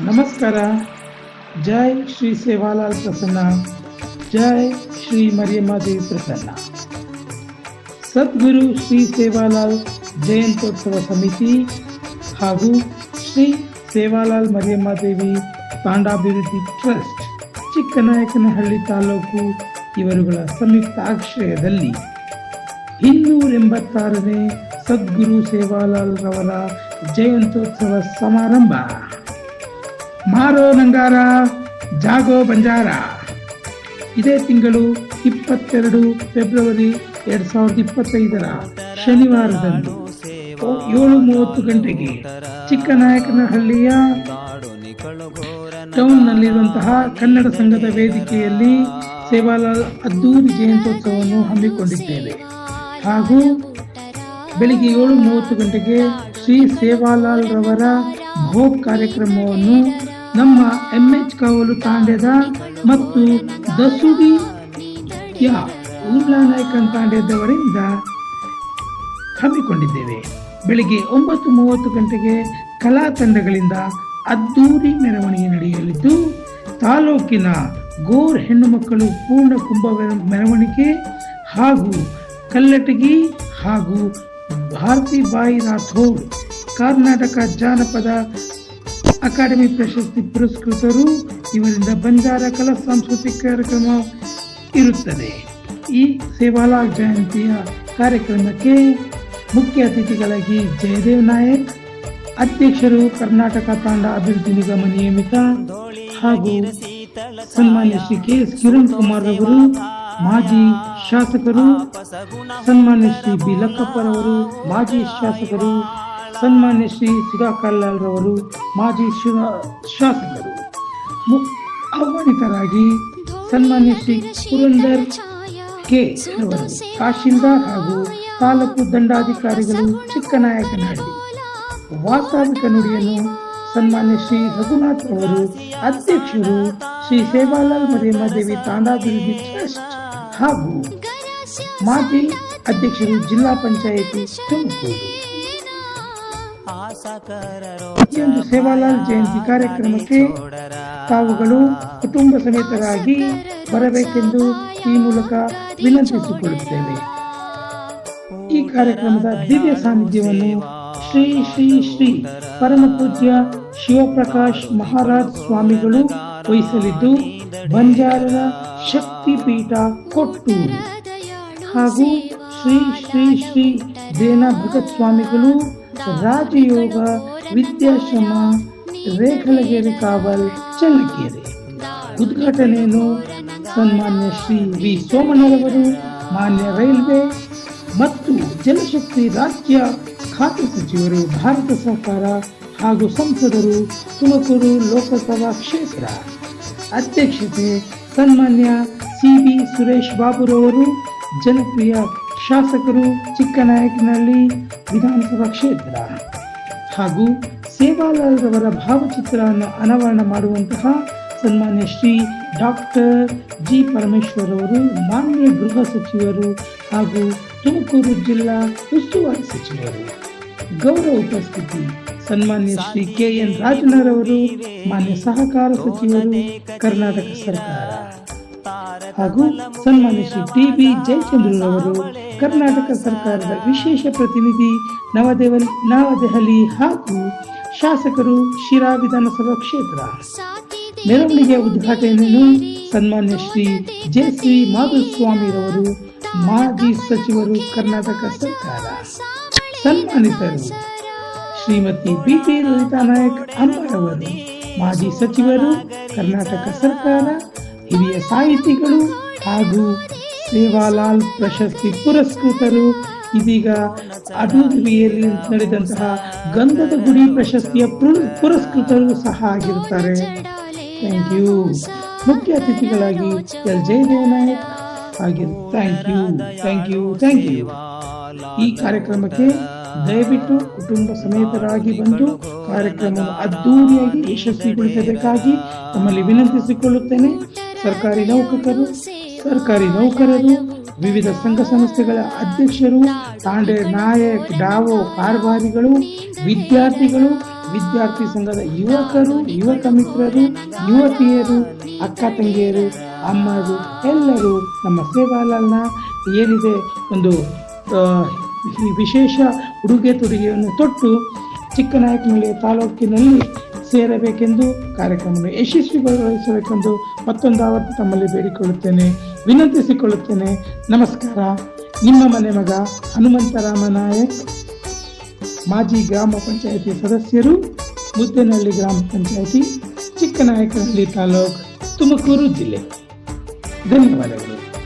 ನಮಸ್ಕಾರ. ಜೈ ಶ್ರೀ ಸೇವಾಲಾಲ್ ಪ್ರಸನ್ನ, ಜೈ ಶ್ರೀ ಮರಿಯಮ್ಮಾದೇವಿ ಪ್ರಸನ್ನ. ಸದ್ಗುರು ಶ್ರೀ ಸೇವಾಲಾಲ್ ಜಯಂತ್ಯೋತ್ಸವ ಸಮಿತಿ ಹಾಗೂ ಶ್ರೀ ಸೇವಾಲಾಲ್ ಮರಿಯಮ್ಮಾದೇವಿ ತಾಂಡಾಭಿವೃದ್ಧಿ ಟ್ರಸ್ಟ್ ಚಿಕ್ಕನಾಯಕನಹಳ್ಳಿ ತಾಲೂಕು ಇವರುಗಳ ಸಂಯುಕ್ತ ಆಶ್ರಯದಲ್ಲಿ 286ನೇ ಸದ್ಗುರು ಸೇವಾಲಾಲ್ ರವರ ಜಯಂತ್ಯೋತ್ಸವ ಸಮಾರಂಭ. ಮಾರೋ ನಂಗಾರ ಜಾಗೋ ಬಂಜಾರ ಇದೇ ತಿಂಗಳು 22 ಫೆಬ್ರವರಿ 2025 ಶನಿವಾರದಂದು 7:30 ಗಂಟೆಗೆ ಚಿಕ್ಕನಾಯಕನಹಳ್ಳಿಯ ಟೌನ್ನಲ್ಲಿರುವಂತಹ ಕನ್ನಡ ಸಂಘದ ವೇದಿಕೆಯಲ್ಲಿ ಸೇವಾಲಾಲ್ ಅದ್ದೂರಿ ಜಯಂತ್ಯೋತ್ಸವವನ್ನು ಹಮ್ಮಿಕೊಂಡಿದ್ದೇವೆ. ಹಾಗೂ ಬೆಳಿಗ್ಗೆ 7:30 ಗಂಟೆಗೆ ಶ್ರೀ ಸೇವಾಲಾಲ್ ರವರ ಭೋಗ್ ಕಾರ್ಯಕ್ರಮವನ್ನು ನಮ್ಮ MH ಕಾವಲು ತಾಂಡ್ಯದ ಮತ್ತು ದಸುಡಿಯ ಉಮ್ಲಾನಾಯ್ಕನ್ ತಾಂಡ್ಯದವರಿಂದ ಹಮ್ಮಿಕೊಂಡಿದ್ದೇವೆ. ಬೆಳಿಗ್ಗೆ 9:30 ಗಂಟೆಗೆ ಕಲಾ ತಂಡಗಳಿಂದ ಅದ್ದೂರಿ ಮೆರವಣಿಗೆ ನಡೆಯಲಿದ್ದು, ತಾಲೂಕಿನ ಗೋರ್ ಹೆಣ್ಣು ಮಕ್ಕಳು ಪೂರ್ಣ ಕುಂಭ ಮೆರವಣಿಗೆ ಹಾಗೂ ಕಲ್ಲಟಗಿ ಹಾಗೂ ಭಾರತಿಬಾಯಿ ರಾಥೋಡ್ ಕರ್ನಾಟಕ ಜಾನಪದ ಅಕಾಡೆಮಿ ಪ್ರಶಸ್ತಿ ಪುರಸ್ಕೃತರು ಇವರಿಂದ ಬಂಜಾರ ಕಲಾ ಸಾಂಸ್ಕೃತಿಕ ಕಾರ್ಯಕ್ರಮ ಇರುತ್ತದೆ. ಈ ಸೇವಾಲಾಲ್ ಜಯಂತಿಯ ಕಾರ್ಯಕ್ರಮಕ್ಕೆ ಮುಖ್ಯ ಅತಿಥಿಗಳಾಗಿ ಜಯದೇವ್ ನಾಯಕ್, ಅಧ್ಯಕ್ಷರು ಕರ್ನಾಟಕ ತಾಂಡ ಅಭಿವೃದ್ಧಿ ನಿಗಮ ನಿಯಮಿತ, ಹಾಗೂ ಸನ್ಮಾನ್ಯ ಶ್ರೀ KS ಕಿರಣ್ ಕುಮಾರ್ ಅವರು ಮಾಜಿ ಶಾಸಕರು, ಸನ್ಮಾನ್ಯ ಶ್ರೀ ಬಿ ಲಕ್ಕಪ್ಪರವರು ಮಾಜಿ ಶಾಸಕರು, ಸನ್ಮಾನ್ಯ ಶ್ರೀ ಸುಧಾಕರ್ ಲಾಲ್ ರವರು ಮಾಜಿ ಶಾಸಕರು. ಆಹ್ವಾನಿತರಾಗಿ ಸನ್ಮಾನ್ಯ ಶ್ರೀ ಪುರಂದರ್ ಕೆ ರವರು ತಹಶೀಲ್ದಾರ್ ಹಾಗೂ ತಾಲೂಕು ದಂಡಾಧಿಕಾರಿಗಳು ಚಿಕ್ಕನಾಯಕನಹಳ್ಳಿ. ವಾಸ್ತವಿಕ ನುಡಿಯನ್ನು ಸನ್ಮಾನ್ಯ ಶ್ರೀ ರಘುನಾಥ್ ಅವರು ಅಧ್ಯಕ್ಷರು ಶ್ರೀ ಸೇವಾಲಾಲ್ ಮರಿಯಮ್ಮಾದೇವಿ ತಾಂಡಾಭಿವೃದ್ಧಿ ಟ್ರಸ್ಟ್ ಹಾಗೂ ಮಾಜಿ ಅಧ್ಯಕ್ಷರು ಜಿಲ್ಲಾ ಪಂಚಾಯಿತಿ ತುಮಕೂರು. ಈ ಒಂದು ಸೇವಾಲಾಲ್ ಜಯಂತಿ ಕಾರ್ಯಕ್ರಮಕ್ಕೆ ತಾವುಗಳು ಕುಟುಂಬ ಸಮೇತರಾಗಿ ಬರಬೇಕೆಂದು ಈ ಮೂಲಕ ವಿನಂತಿಸಿಕೊಳ್ಳುತ್ತೇವೆ. ಈ ಕಾರ್ಯಕ್ರಮದ ದಿವ್ಯ ಸಾನ್ನಿಧ್ಯವನ್ನು ಶ್ರೀ ಶ್ರೀ ಶ್ರೀ ಪರಮ ಪೂಜ್ಯ ಶಿವಪ್ರಕಾಶ್ ಮಹಾರಾಜ್ ಸ್ವಾಮಿಗಳು ವಹಿಸಲಿದ್ದು, ಬಂಜಾರರ ಶಕ್ತಿಪೀಠ ಕೊಟ್ಟೂರು ಹಾಗೂ ಶ್ರೀ ಶ್ರೀ ಶ್ರೀ ದೇನ ಭಗತ್ ಸ್ವಾಮಿಗಳು ರಾಜಯೋಗ ವಿದ್ಯಾಶ್ರಮ ರೇಖಲಗೇರಿ ಕಾವಲ್ ಚಳ್ಳಕೆರೆ. ಉದ್ಘಾಟನೆಯನ್ನು ಸನ್ಮಾನ್ಯ ಶ್ರೀ ವಿ ಸೋಮಣ್ಣರವರು, ಮಾನ್ಯ ರೈಲ್ವೆ ಮತ್ತು ಜಲಶಕ್ತಿ ರಾಜ್ಯ ಖಾತೆ ಸಚಿವರು, ಭಾರತ ಸರ್ಕಾರ ಹಾಗೂ ಸಂಸದರು, ತುಮಕೂರು ಲೋಕಸಭಾ ಕ್ಷೇತ್ರ. ಅಧ್ಯಕ್ಷತೆ ಸನ್ಮಾನ್ಯ CB ಸುರೇಶ್ ಬಾಬುರವರು, ಜನಪ್ರಿಯ ಶಾಸಕರು, ಚಿಕ್ಕನಾಯಕನಹಳ್ಳಿ ವಿಧಾನಸಭಾ ಕ್ಷೇತ್ರ. ಹಾಗೂ ಸೇವಾಲಾಲ್ ರವರ ಭಾವಚಿತ್ರವನ್ನು ಅನಾವರಣ ಮಾಡುವಂತಹ ಸನ್ಮಾನ್ಯ ಶ್ರೀ ಡಾಕ್ಟರ್ G ಪರಮೇಶ್ವರ್ ಅವರು, ಮಾನ್ಯ ಗೃಹ ಸಚಿವರು ಹಾಗೂ ತುಮಕೂರು ಜಿಲ್ಲಾ ಉಸ್ತುವಾರಿ ಸಚಿವರು. ಗೌರವ ಉಪಸ್ಥಿತಿ ಸನ್ಮಾನ್ಯ ಶ್ರೀ KN ರಾಜನರವರು, ಮಾನ್ಯ ಸಹಕಾರ ಸಚಿವರು, ಕರ್ನಾಟಕ ಸರ್ಕಾರ. ಹಾಗೂ ಸನ್ಮಾನ್ಯ ಶ್ರೀ TB ಜಯಚಂದ್ರರವರು, ಕರ್ನಾಟಕ ಸರ್ಕಾರದ ವಿಶೇಷ ಪ್ರತಿನಿಧಿ ನವದೆಹಲಿ ಹಾಗೂ ಶಾಸಕರು, ಶಿರಾ ವಿಧಾನಸಭಾ ಕ್ಷೇತ್ರ. ಮೆರವಣಿಗೆಯ ಉದ್ಘಾಟನೆಯನ್ನು ಸನ್ಮಾನ್ಯ ಶ್ರೀ JC ಮಾಧುಸ್ವಾಮಿರವರು, ಮಾಜಿ ಸಚಿವರು, ಕರ್ನಾಟಕ ಸರ್ಕಾರ. ಸನ್ಮಾನಿತರು ಶ್ರೀಮತಿ BT ಲಲಿತಾ ನಾಯಕ್ ಅಮ್ಮರವರು, ಮಾಜಿ ಸಚಿವರು, ಕರ್ನಾಟಕ ಸರ್ಕಾರ. ಹಿರಿಯ ಸಾಹಿತಿಗಳು ಹಾಗೂ ಸೇವಾಲಾಲ್ ಪ್ರಶಸ್ತಿ ಪುರಸ್ಕೃತರು, ಇದೀಗ ಅಬುಧಾಬಿಯಲ್ಲಿ ನಡೆದಂತಹ ಗಂಧದ ಗುಡಿ ಪ್ರಶಸ್ತಿಯ ಪುರಸ್ಕೃತರು ಸಹ ಆಗಿರುತ್ತಾರೆ. Thank you. ಮುಖ್ಯ ಅತಿಥಿಗಳಾಗಿ ಜಯದೇವ್ ನಾಯಕ್ ಆಗಿರು. Thank you. ಈ ಕಾರ್ಯಕ್ರಮಕ್ಕೆ ದಯವಿಟ್ಟು ಕುಟುಂಬ ಸಮೇತರಾಗಿ ಬಂದು ಕಾರ್ಯಕ್ರಮವನ್ನು ಅದ್ದೂರಿಯಾಗಿ ಯಶಸ್ವಿಗೊಳಿಸಬೇಕಾಗಿ ತಮ್ಮಲ್ಲಿ ವಿನಂತಿಸಿಕೊಳ್ಳುತ್ತೇನೆ. ಸರ್ಕಾರಿ ನೌಕರರು, ವಿವಿಧ ಸಂಘ ಸಂಸ್ಥೆಗಳ ಅಧ್ಯಕ್ಷರು, ತಾಂಡೆ ನಾಯಕ್, ಡಾವೋ ಕಾರ್ಭಾರಿಗಳು, ವಿದ್ಯಾರ್ಥಿಗಳು, ವಿದ್ಯಾರ್ಥಿ ಸಂಘದ ಯುವಕರು, ಯುವಕ ಮಿತ್ರರು, ಯುವತಿಯರು, ಅಕ್ಕ ತಂಗಿಯರು, ಅಮ್ಮರು ಎಲ್ಲರೂ ನಮ್ಮ ಸೇವಾಲಾಲ್ನ ಏನಿದೆ ಒಂದು ವಿಶೇಷ ಉಡುಗೆ ತೊಡುಗೆಯನ್ನು ತೊಟ್ಟು ಚಿಕ್ಕನಾಯಕನಹಳ್ಳಿ ತಾಲೂಕಿನಲ್ಲಿ ಸೇರಬೇಕೆಂದು ಕಾರ್ಯಕ್ರಮವನ್ನು ಯಶಸ್ವಿಗೊಳಿಸಬೇಕೆಂದು ಮತ್ತೊಂದು ಆವರ್ತಿ ತಮ್ಮಲ್ಲಿ ಬೇಡಿಕೊಳ್ಳುತ್ತೇನೆ, ವಿನಂತಿಸಿಕೊಳ್ಳುತ್ತೇನೆ. ನಮಸ್ಕಾರ. ನಿಮ್ಮ ಮನೆ ಮಗ ಹನುಮಂತರಾಮ ನಾಯಕ್, ಮಾಜಿ ಗ್ರಾಮ ಪಂಚಾಯಿತಿ ಸದಸ್ಯರು, ಮುದ್ದೇನಹಳ್ಳಿ ಗ್ರಾಮ ಪಂಚಾಯಿತಿ, ಚಿಕ್ಕನಾಯಕನಹಳ್ಳಿ ತಾಲೂಕು, ತುಮಕೂರು ಜಿಲ್ಲೆ. ಧನ್ಯವಾದಗಳು.